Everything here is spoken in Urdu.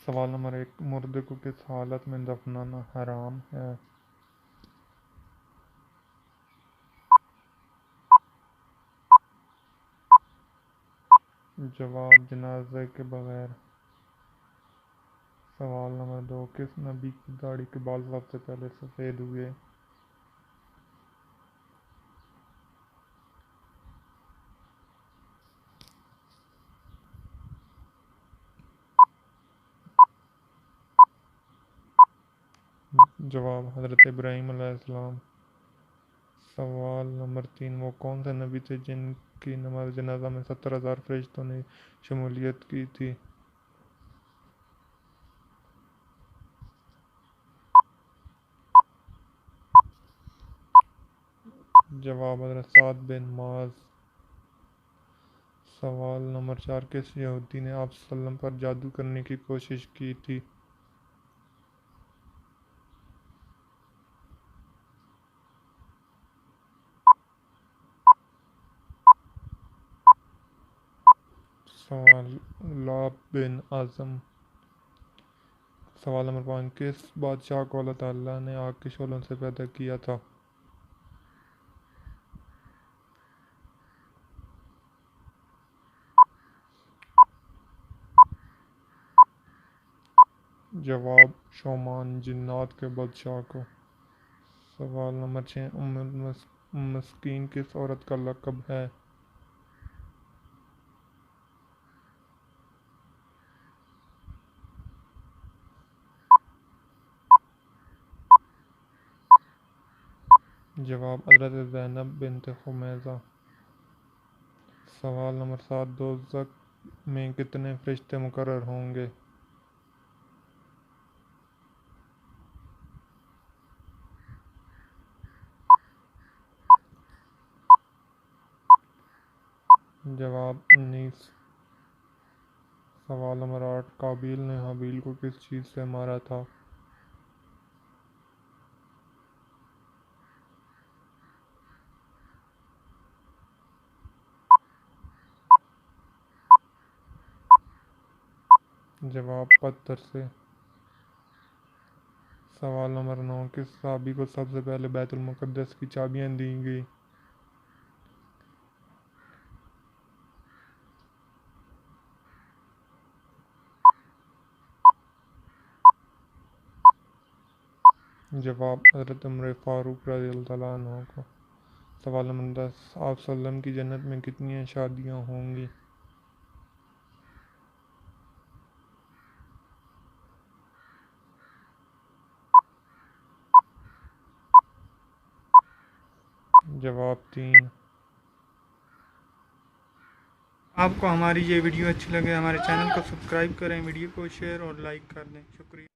سوال نمبر 1، مردے کو کس حالت میں دفنانا حرام ہے؟ جواب، جنازے کے بغیر۔ سوال نمبر 2، کس نبی کی داڑھی کے بال سب سے پہلے سفید ہوئے؟ جواب، حضرت ابراہیم علیہ السلام۔ سوال نمبر 3، وہ کون سے نبی تھے جن کی نماز جنازہ میں 70,000 فرشتوں نے شمولیت کی تھی؟ جواب، حضرت سعد بن معاذ۔ سوال نمبر 4، کس یہودی نے آپ صلی اللہ علیہ وسلم پر جادو کرنے کی کوشش کی تھی؟ سوال، لاب بن اعظم۔ سوال نمبر 5، کس بادشاہ کو اللہ تعالیٰ نے آگ کے شعلوں سے پیدا کیا تھا؟ جواب، شومان، جنات کے بادشاہ کو۔ سوال نمبر 6، ام مسکین کس عورت کا لقب ہے؟ جواب، حضرت زینب بنت خمیسہ۔ سوال نمبر 7، دوزخ میں کتنے فرشتے مقرر ہوں گے؟ جواب، 19۔ سوال نمبر 8، قابیل نے حابیل کو کس چیز سے مارا تھا؟ جواب، پتھر سے۔ سوال نمبر 9، کس صحابی کو سب سے پہلے بیت المقدس کی چابیاں دیں گی؟ جواب، حضرت عمر فاروق رضی اللہ عنہ کو۔ سوال نمبر 10، آپ صلی اللہ علیہ وسلم کی جنت میں کتنی شادیاں ہوں گی؟ جواب، 3۔ آپ کو ہماری یہ ویڈیو اچھی لگے ہمارے چینل کو سبسکرائب کریں، ویڈیو کو شیئر اور لائک کر دیں۔ شکریہ۔